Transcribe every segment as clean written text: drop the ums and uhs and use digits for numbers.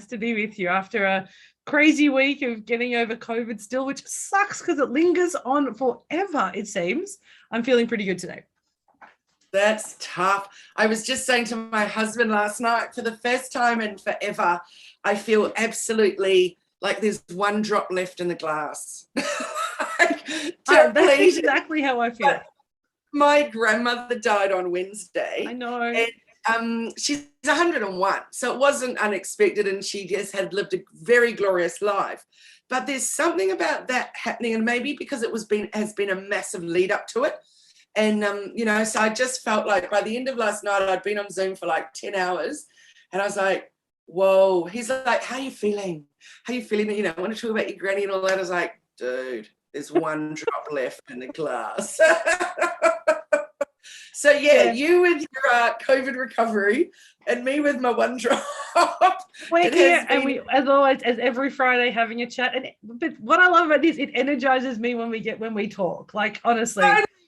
to be with you after a crazy week of getting over COVID still, which sucks because it lingers on forever, it seems. I'm feeling pretty good today. That's tough. I was just saying to my husband last night, for the first time in forever, I feel absolutely like there's one drop left in the glass. That's exactly how I feel. My grandmother died on Wednesday. I know. And she's 101, so it wasn't unexpected, and she just had lived a very glorious life. But there's something about that happening, and maybe because has been a massive lead up to it. And, so I just felt like by the end of last night, I'd been on Zoom for like 10 hours, and I was like, whoa. He's like, how are you feeling? How are you feeling? I want to talk about your granny and all that. I was like, dude, there's one drop left in the glass. So, you with your COVID recovery and me with my one drop. We're here and we, as always, as every Friday, having a chat. But what I love about this, it energizes me when we talk. Like, honestly.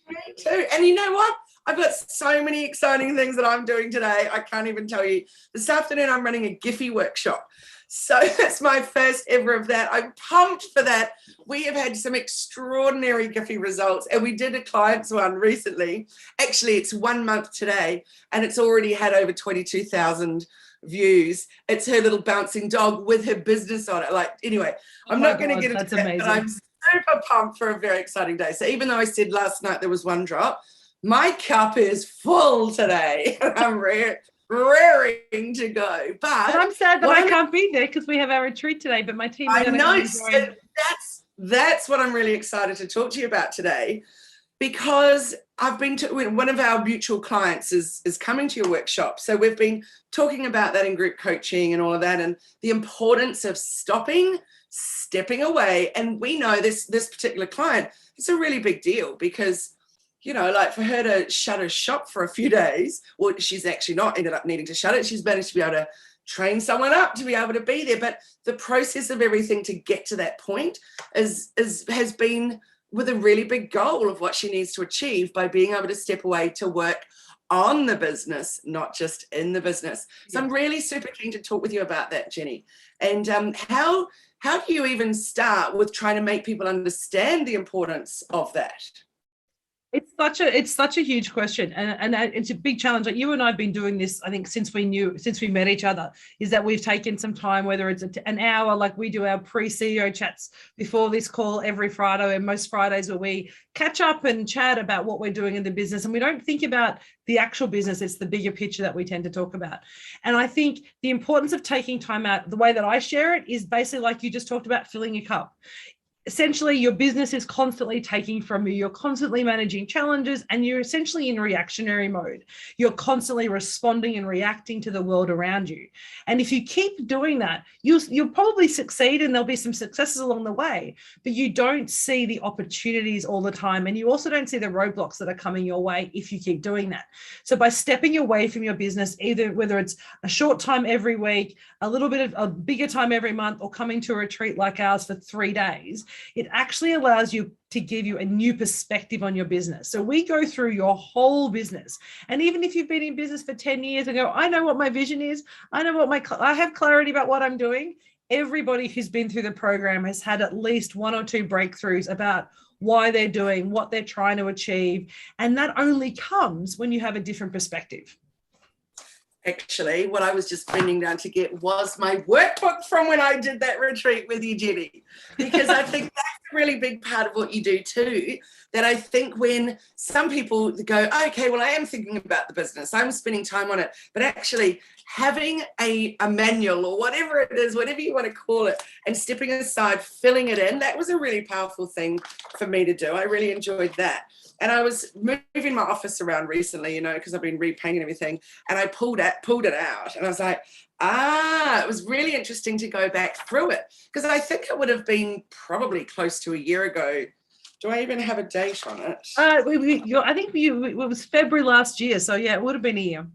Me too. And you know what? I've got so many exciting things that I'm doing today. I can't even tell you. This afternoon, I'm running a Giphy workshop. So that's my first ever of that. I'm pumped for that. We have had some extraordinary Giphy results, and we did a client's one recently. Actually, it's 1 month today, and it's already had over 22,000 views. It's her little bouncing dog with her business on it. Like, anyway, I'm not going to get into that, but I'm super pumped for a very exciting day. So even though I said last night there was one drop, my cup is full today. I'm raring to go. But I'm sad that I can't be there because we have our retreat today, but my team. I know. So that's what I'm really excited to talk to you about today, because I've been to one of our mutual clients is coming to your workshop. So we've been talking about that in group coaching and all of that, and the importance of stepping away. And we know this particular client, it's a really big deal because, like for her to shut her shop for a few days, well, she's actually not ended up needing to shut it. She's managed to be able to train someone up to be able to be there. But the process of everything to get to that point has been with a really big goal of what she needs to achieve by being able to step away to work on the business, not just in the business. So I'm really super keen to talk with you about that, Jenni. And how do you even start with trying to make people understand the importance of that? It's such a huge question, and it's a big challenge. Like you and I have been doing this, I think, since we met each other, is that we've taken some time, whether it's an hour, like we do our pre-CEO chats before this call every Friday, and most Fridays where we catch up and chat about what we're doing in the business, and we don't think about the actual business. It's the bigger picture that we tend to talk about. And I think the importance of taking time out, the way that I share it is basically like you just talked about, filling your cup. Essentially, your business is constantly taking from you. You're constantly managing challenges, and you're essentially in reactionary mode. You're constantly responding and reacting to the world around you. And if you keep doing that, you'll probably succeed, and there'll be some successes along the way, but you don't see the opportunities all the time. And you also don't see the roadblocks that are coming your way if you keep doing that. So by stepping away from your business, either whether it's a short time every week, a little bit of a bigger time every month, or coming to a retreat like ours for 3 days, it actually allows you to give you a new perspective on your business. So we go through your whole business. And even if you've been in business for 10 years and go, I know what my vision is, I have clarity about what I'm doing. Everybody who's been through the program has had at least 1 or 2 breakthroughs about why they're doing, what they're trying to achieve. And that only comes when you have a different perspective. Actually, what I was just bending down to get was my workbook from when I did that retreat with you, Jenni, because I think that's a really big part of what you do too, that I think when some people go, okay, well, I am thinking about the business, I'm spending time on it, but actually having a manual or whatever it is, whatever you want to call it, and stepping aside, filling it in, that was a really powerful thing for me to do. I really enjoyed that. And I was moving my office around recently, because I've been repainting everything, and I pulled it out, and I was like, it was really interesting to go back through it, because I think it would have been probably close to a year ago. Do I even have a date on it? I think it was February last year, so yeah, it would have been a year.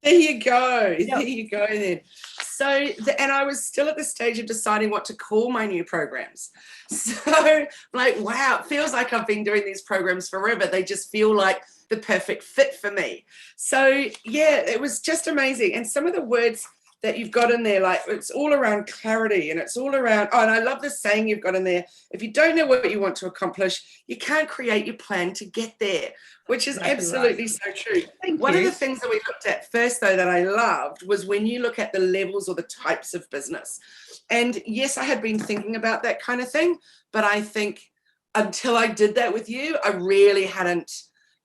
There you go. Yep. There you go then. So, and I was still at the stage of deciding what to call my new programs. So like, wow, it feels like I've been doing these programs forever. They just feel like the perfect fit for me. So yeah, it was just amazing. And some of the words that you've got in there, like it's all around clarity, and it's all around, oh, and I love this saying you've got in there, if you don't know what you want to accomplish, you can't create your plan to get there, which is absolutely so true. One of the things that we looked at first, though, that I loved was when you look at the levels or the types of business. And yes, I had been thinking about that kind of thing, but I think until I did that with you, I really hadn't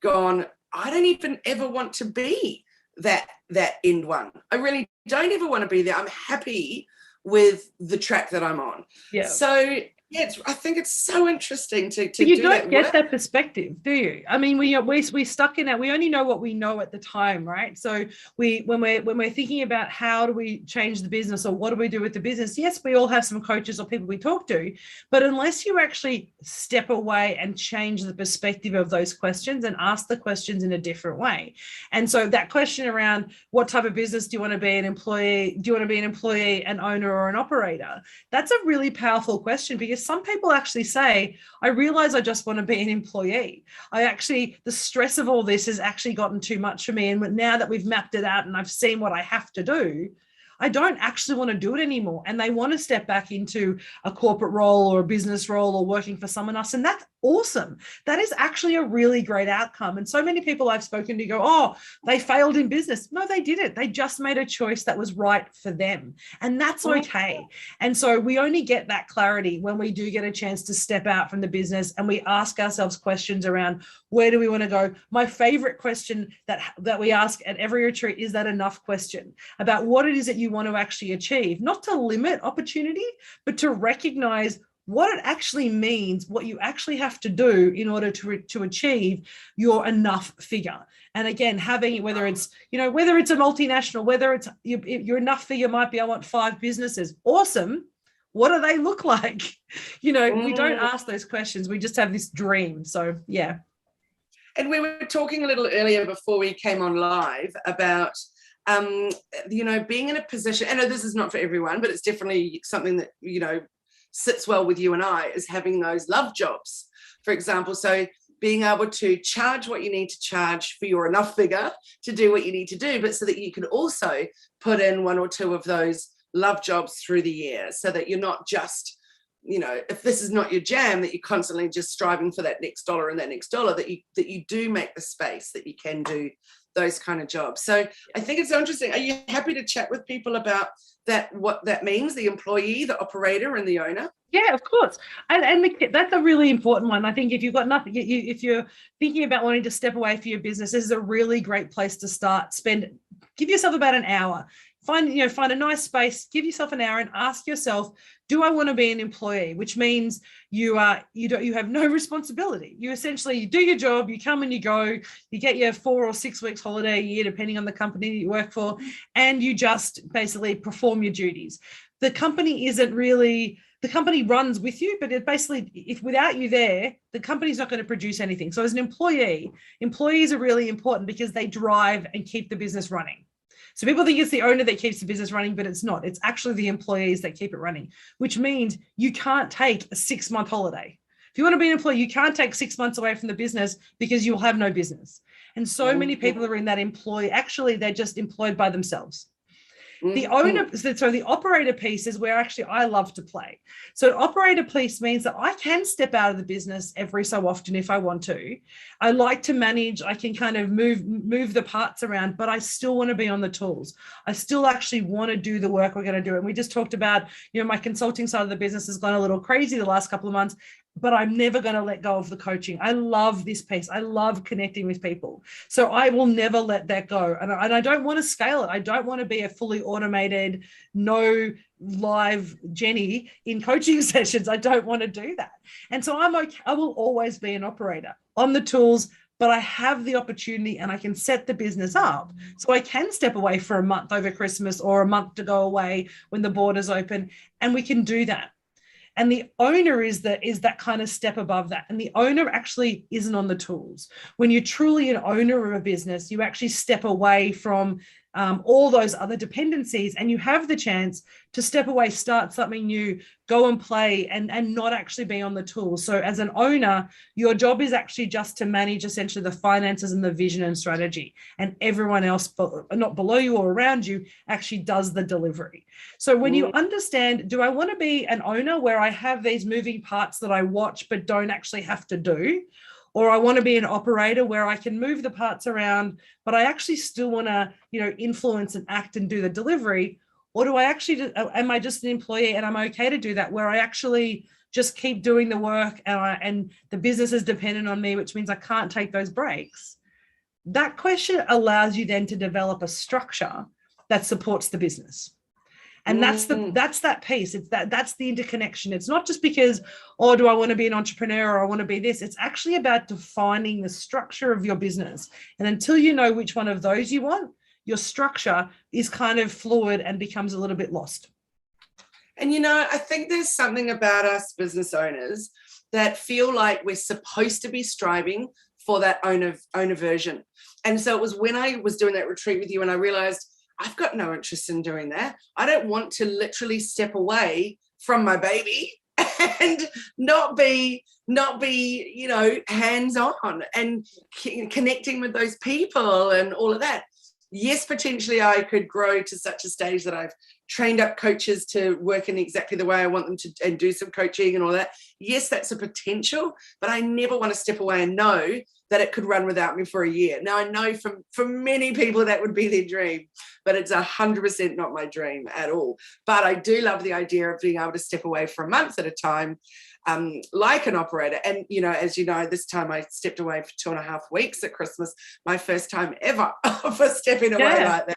gone, I don't even ever want to be that end one. I really don't ever want to be there. I'm happy with the track that I'm on. Yeah. So yeah, I think it's so interesting to but you don't get that perspective, do you? I mean, we're stuck in that. We only know what we know at the time, right? So when we're thinking about how do we change the business or what do we do with the business, yes, we all have some coaches or people we talk to, but unless you actually step away and change the perspective of those questions and ask the questions in a different way. And so that question around what type of business do you want to be, an employee? Do you want to be an employee, an owner, or an operator? That's a really powerful question, because some people actually say, I realize I just want to be an employee. The stress of all this has actually gotten too much for me. And now that we've mapped it out and I've seen what I have to do, I don't actually want to do it anymore. And they want to step back into a corporate role or a business role or working for someone else. And that's awesome. That is actually a really great outcome. And so many people I've spoken to go, oh, they failed in business. No, they didn't. They just made a choice that was right for them. And that's okay. And so we only get that clarity when we do get a chance to step out from the business and we ask ourselves questions around, where do we want to go? My favorite question that we ask at every retreat is that enough question about what it is that you want to actually achieve, not to limit opportunity, but to recognize what it actually means, what you actually have to do in order to achieve your enough figure. And again, having, whether it's a multinational, whether it's your enough figure might be, I want 5 businesses. Awesome. What do they look like? We don't ask those questions. We just have this dream. So, yeah. And we were talking a little earlier before we came on live about, being in a position, and this is not for everyone, but it's definitely something that, sits well with you and I, is having those love jobs, for example. So being able to charge what you need to charge for your enough figure to do what you need to do, but so that you can also put in 1 or 2 of those love jobs through the year, so that you're not just, if this is not your jam, that you're constantly just striving for that next dollar and that next dollar, that you do make the space that you can do those kind of jobs. So I think it's so interesting. Are you happy to chat with people about that, what that means, the employee, the operator, and the owner? Yeah, of course. And that's a really important one. I think if you've got nothing, if you're thinking about wanting to step away from your business, this is a really great place to start. Give yourself about an hour. Find a nice space, give yourself an hour and ask yourself, do I want to be an employee? Which means you have no responsibility. You essentially do your job, you come and you go, you get your 4 or 6 weeks holiday a year, depending on the company that you work for, and you just basically perform your duties. The company runs with you, but if without you there, the company's not going to produce anything. So as an employee, employees are really important because they drive and keep the business running. So people think it's the owner that keeps the business running, but it's not. It's actually the employees that keep it running, which means you can't take a 6-month holiday. If you want to be an employee, you can't take 6 months away from the business because you'll have no business. And so many people are in that actually they're just employed by themselves. The owner, so the operator piece is where actually I love to play. So an operator piece means that I can step out of the business every so often if I want to. I like to manage, I can kind of move the parts around, but I still want to be on the tools. I still actually want to do the work we're going to do. And we just talked about, my consulting side of the business has gone a little crazy the last couple of months, but I'm never going to let go of the coaching. I love this piece. I love connecting with people. So I will never let that go. And I don't want to scale it. I don't want to be a fully automated, no live Jenni in coaching sessions. I don't want to do that. And so I'm okay. I will always be an operator on the tools, but I have the opportunity and I can set the business up so I can step away for a month over Christmas or a month to go away when the borders open, and we can do that. And the owner is that kind of step above that. And the owner actually isn't on the tools. When you're truly an owner of a business, you actually step away from all those other dependencies, and you have the chance to step away, start something new, go and play, and not actually be on the tools. So as an owner, your job is actually just to manage essentially the finances and the vision and strategy, and everyone else, not below you or around you, actually does the delivery. So when you understand, do I want to be an owner where I have these moving parts that I watch but don't actually have to do? Or I want to be an operator where I can move the parts around, but I actually still want to, influence and act and do the delivery? Or do I actually, am I just an employee and I'm okay to do that, where I actually just keep doing the work and the business is dependent on me, which means I can't take those breaks? That question allows you then to develop a structure that supports the business. And that's that piece. It's that's the interconnection. It's not just because, oh, do I want to be an entrepreneur or I want to be this? It's actually about defining the structure of your business. And until you know which one of those you want, your structure is kind of fluid and becomes a little bit lost. And, I think there's something about us business owners that feel like we're supposed to be striving for that owner version. And so it was when I was doing that retreat with you and I realized I've got no interest in doing that. I don't want to literally step away from my baby and not be, hands-on and connecting with those people and all of that. Yes, potentially I could grow to such a stage that I've trained up coaches to work in exactly the way I want them to and do some coaching and all that. Yes, that's a potential, but I never want to step away and know that it could run without me for a year. Now, I know from many people that would be their dream, but it's 100% not my dream at all. But I do love the idea of being able to step away for a month at a time, like an operator. And, as you know, this time I stepped away for 2.5 weeks at Christmas, my first time ever for stepping away like that.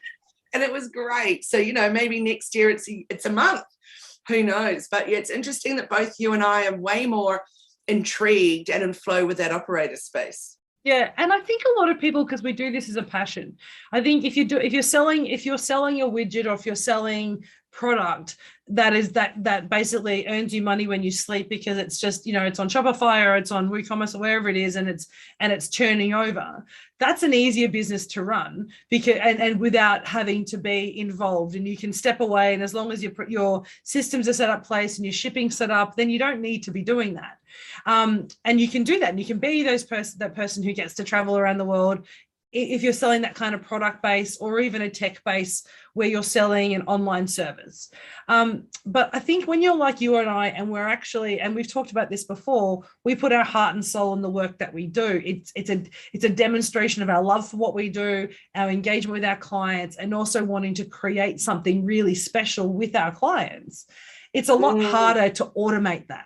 And it was great. So, maybe next year it's a month. Who knows? But yeah, it's interesting that both you and I are way more intrigued and in flow with that operator space. Yeah, and I think a lot of people, because we do this as a passion, I think if you're selling a widget, or if you're selling product that basically earns you money when you sleep, because it's just, it's on Shopify or it's on WooCommerce or wherever it is, and it's churning over, that's an easier business to run, because and without having to be involved, and you can step away, and as long as your systems are set up place and your shipping set up, then you don't need to be doing that. And you can do that, and you can be that person who gets to travel around the world if you're selling that kind of product base, or even a tech base where you're selling an online service. But I think when you're like you and I, and we've talked about this before, we put our heart and soul in the work that we do. It's a demonstration of our love for what we do, our engagement with our clients, and also wanting to create something really special with our clients. It's a lot harder to automate that.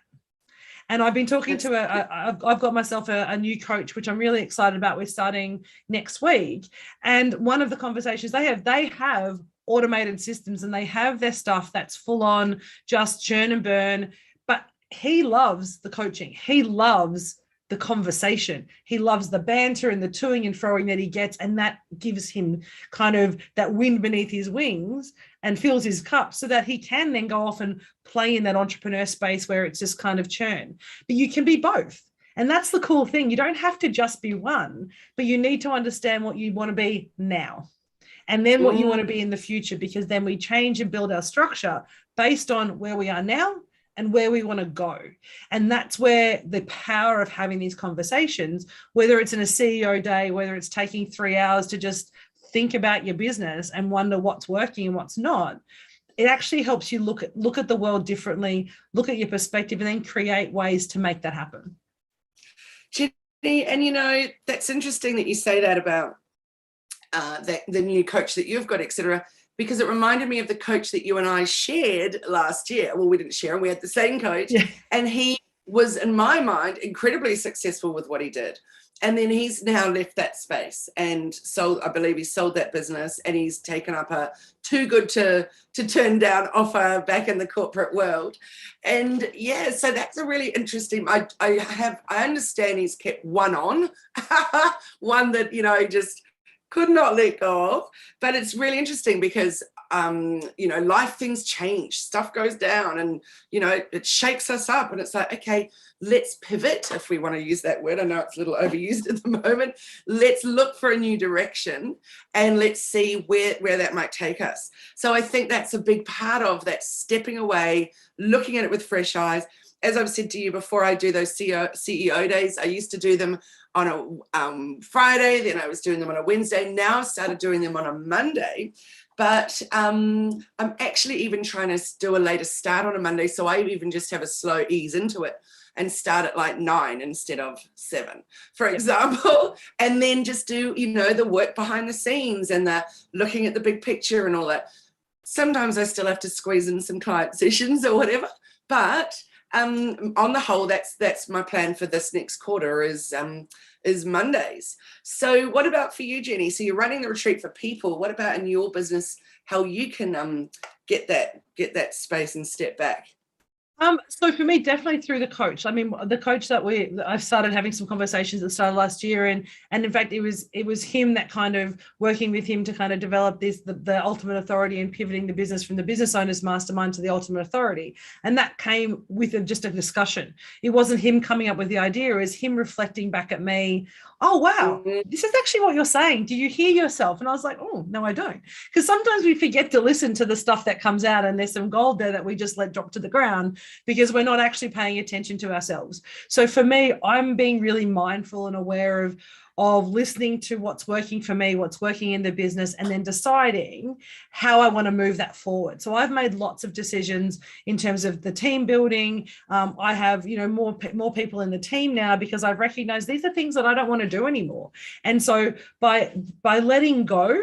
And I've been talking I've got myself a new coach, which I'm really excited about. We're starting next week. And one of the conversations they have automated systems, and they have their stuff that's full on just churn and burn. But he loves the coaching. He loves the conversation. He loves the banter and the toing and froing that he gets. And that gives him kind of that wind beneath his wings and fills his cup, so that he can then go off and play in that entrepreneur space where it's just kind of churn. But you can be both. And that's the cool thing. You don't have to just be one, but you need to understand what you want to be now, and then what you want to be in the future, because then we change and build our structure based on where we are now and where we want to go. And that's where the power of having these conversations, whether it's in a CEO day, whether it's taking 3 hours to just think about your business and wonder what's working and what's not, it actually helps you look at the world differently, look at your perspective, and then create ways to make that happen. Jenni, and that's interesting that you say that about the new coach that you've got, etc., because it reminded me of the coach that you and I shared last year. Well, we didn't share, and we had the same coach, and he was, in my mind, incredibly successful with what he did. And then he's now left that space and sold, I believe he sold that business, and he's taken up a too good to turn down offer back in the corporate world. And yeah, so that's a really interesting, I understand he's kept one on, one that, just could not let go of. But it's really interesting because life, things change, stuff goes down, and it shakes us up, and it's like, okay, let's pivot, if we want to use that word. I know it's a little overused at the moment. Let's look for a new direction, and let's see where that might take us. So I think that's a big part of that, stepping away, looking at it with fresh eyes. As I've said to you before, I do those CEO days. I used to do them on a Friday, then I was doing them on a Wednesday. Now I've started doing them on a Monday. But I'm actually even trying to do a later start on a Monday. So I even just have a slow ease into it and start at like 9 instead of 7, for example. And then just do, the work behind the scenes and the looking at the big picture and all that. Sometimes I still have to squeeze in some client sessions or whatever. But on the whole, that's my plan for this next quarter is Mondays. So what about for you, Jenni? So you're running the retreat for people. What about in your business, how you can get that space and step back? So for me, definitely through the coach. I mean, the coach that I've started having some conversations at the start of last year, and in fact, it was him that kind of working with him to kind of develop the ultimate authority and pivoting the business from the business owner's mastermind to the ultimate authority. And that came with just a discussion. It wasn't him coming up with the idea, it was him reflecting back at me. Oh, wow, this is actually what you're saying. Do you hear yourself? And I was like, oh, no, I don't. Because sometimes we forget to listen to the stuff that comes out, and there's some gold there that we just let drop to the ground because we're not actually paying attention to ourselves. So for me, I'm being really mindful and aware of listening to what's working for me, what's working in the business, and then deciding how I want to move that forward. So I've made lots of decisions in terms of the team building. I have, more people in the team now because I've recognized these are things that I don't want to do anymore. And so by letting go,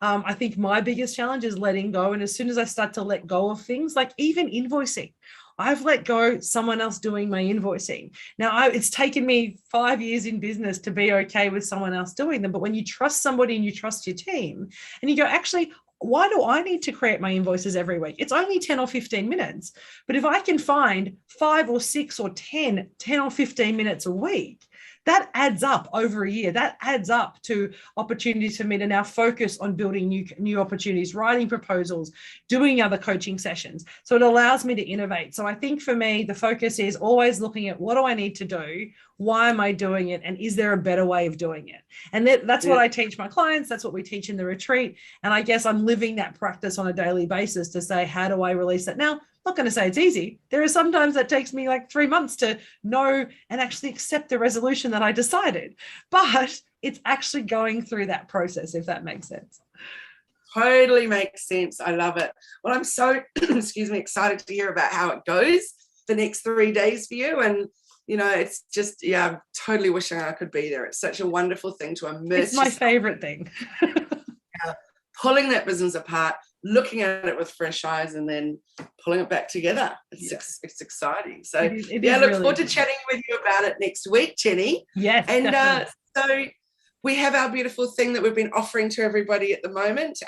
I think my biggest challenge is letting go. And as soon as I start to let go of things, like even invoicing, I've let go someone else doing my invoicing. Now, it's taken me 5 years in business to be okay with someone else doing them. But when you trust somebody and you trust your team and you go, actually, why do I need to create my invoices every week? It's only 10 or 15 minutes. But if I can find 5 or 6 or 10 or 15 minutes a week, that adds up over a year. That adds up to opportunities for me to now focus on building new opportunities, writing proposals, doing other coaching sessions. So it allows me to innovate. So I think for me, the focus is always looking at what do I need to do? Why am I doing it? And is there a better way of doing it? And that's what I teach my clients. That's what we teach in the retreat. And I guess I'm living that practice on a daily basis to say, how do I release that? Now, I'm not going to say it's easy. There are sometimes that takes me like 3 months to know and actually accept the resolution that I decided, but it's actually going through that process, if that makes sense. Totally makes sense. I love it. Well, I'm so, excited to hear about how it goes the next 3 days for you. And, it's just, I'm totally wishing I could be there. It's such a wonderful thing to immerse. It's my favorite thing. Pulling that business apart, looking at it with fresh eyes, and then pulling it back together. It's exciting. So it is look really forward to chatting with you about it next week, Jenni. Yes. And so we have our beautiful thing that we've been offering to everybody at the moment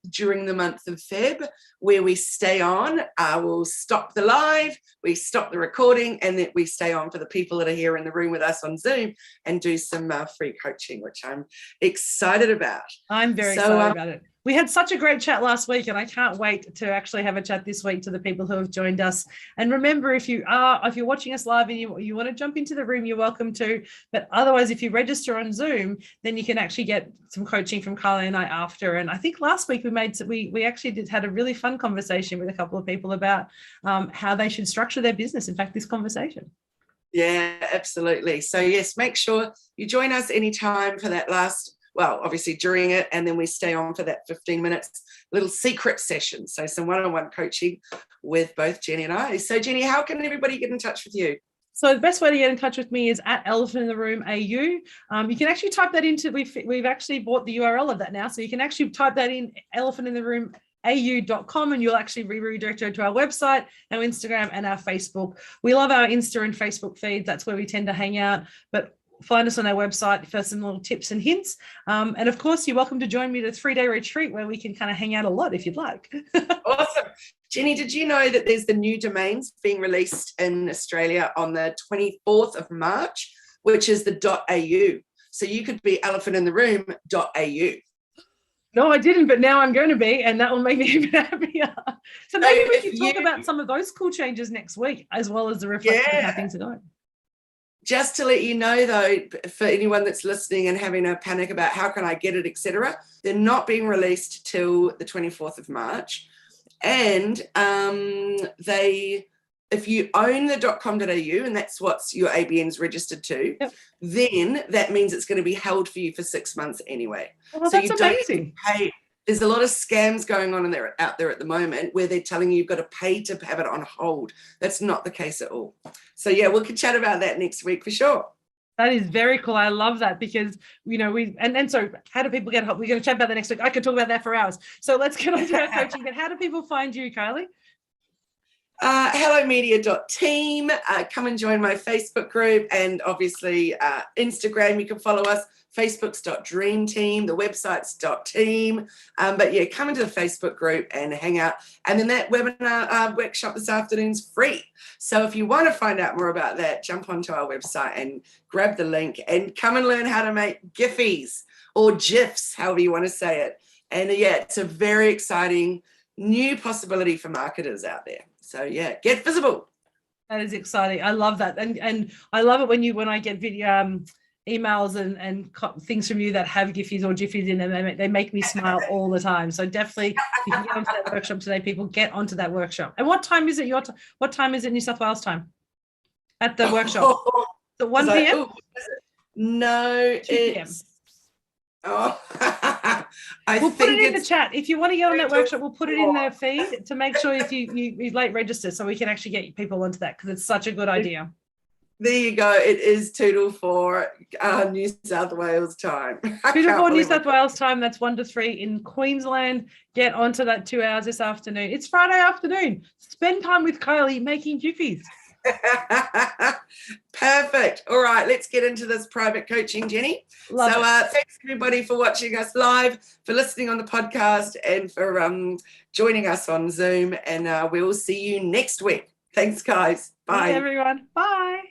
during the month of Feb, where we stay on. We'll stop the live, we stop the recording, and then we stay on for the people that are here in the room with us on Zoom and do some free coaching, which I'm excited about. I'm very excited about it. We had such a great chat last week, and I can't wait to actually have a chat this week to the people who have joined us. And remember, if you're watching us live and you want to jump into the room, you're welcome to. But otherwise, if you register on Zoom, then you can actually get some coaching from Kylie and I after. And I think last week we actually had a really fun conversation with a couple of people about how they should structure their business. In fact, this conversation. Yeah, absolutely. So yes, make sure you join us anytime for that last. Well, obviously during it, and then we stay on for that 15 minutes, little secret session. So some one-on-one coaching with both Jenni and I. So Jenni, how can everybody get in touch with you? So the best way to get in touch with me is at Elephant in the Room AU. You can actually type that into, we've actually bought the URL of that now. So you can actually type that in, Elephant in the Room au.com, and you'll actually be redirected to our website, our Instagram, and our Facebook. We love our Insta and Facebook feeds. That's where we tend to hang out. But find us on our website for some little tips and hints. And of course, you're welcome to join me at a 3-day retreat where we can kind of hang out a lot if you'd like. Awesome. Jenni, did you know that there's the new domains being released in Australia on the 24th of March, which is the .au. So you could be elephantintheroom.au. No, I didn't, but now I'm going to be, and that will make me even happier. So maybe we if can talk about some of those cool changes next week, as well as the reflection of how things are going. Just to let you know, though, for anyone that's listening and having a panic about how can I get it, etc., they're not being released till the 24th of March. And if you own the .com.au, and that's what your ABN's registered to, Yep. then that means it's going to be held for you for 6 months anyway. Well, so that's you don't amazing. pay. There's a lot of scams going on out there at the moment where they're telling you you've got to pay to have it on hold. That's not the case at all. So yeah, we can chat about that next week for sure. That is very cool. I love that because, you know, so how do people get help? We're going to chat about that next week. I could talk about that for hours. So let's get on to our coaching. But how do people find you, Kylie? Hellomedia.team. Come and join my Facebook group, and obviously Instagram. You can follow us. Facebook's.dreamteam, the website's .team. But yeah, come into the Facebook group and hang out. And then that webinar workshop this afternoon's free. So if you want to find out more about that, jump onto our website and grab the link and come and learn how to make Giphies or GIFs, however you want to say it. And yeah, it's a very exciting new possibility for marketers out there. So yeah, get visible. That is exciting. I love that. And I love it when I get video emails and things from you that have Giphies or Jiffies in them. They make me smile all the time. So definitely, if you can get onto that workshop today, people, get onto that workshop. And what time is it? What time is it New South Wales time at the workshop? So 1 p.m.? No, 2 p.m. Oh, we'll put it in the chat. If you want to get on that workshop, we'll put it in the feed to make sure if you late register, so we can actually get people onto that, because it's such a good idea. There you go. It is 2 to 4 New South Wales time. 2 to 4 New South Wales time. That's 1 to 3 in Queensland. Get onto that 2 hours this afternoon. It's Friday afternoon. Spend time with Kylie making Giphies. Perfect. All right, let's get into this private coaching, Jenni. Thanks everybody for watching us live, for listening on the podcast, and for joining us on Zoom. And we'll see you next week. Thanks, guys. Bye. Bye, everyone. Bye.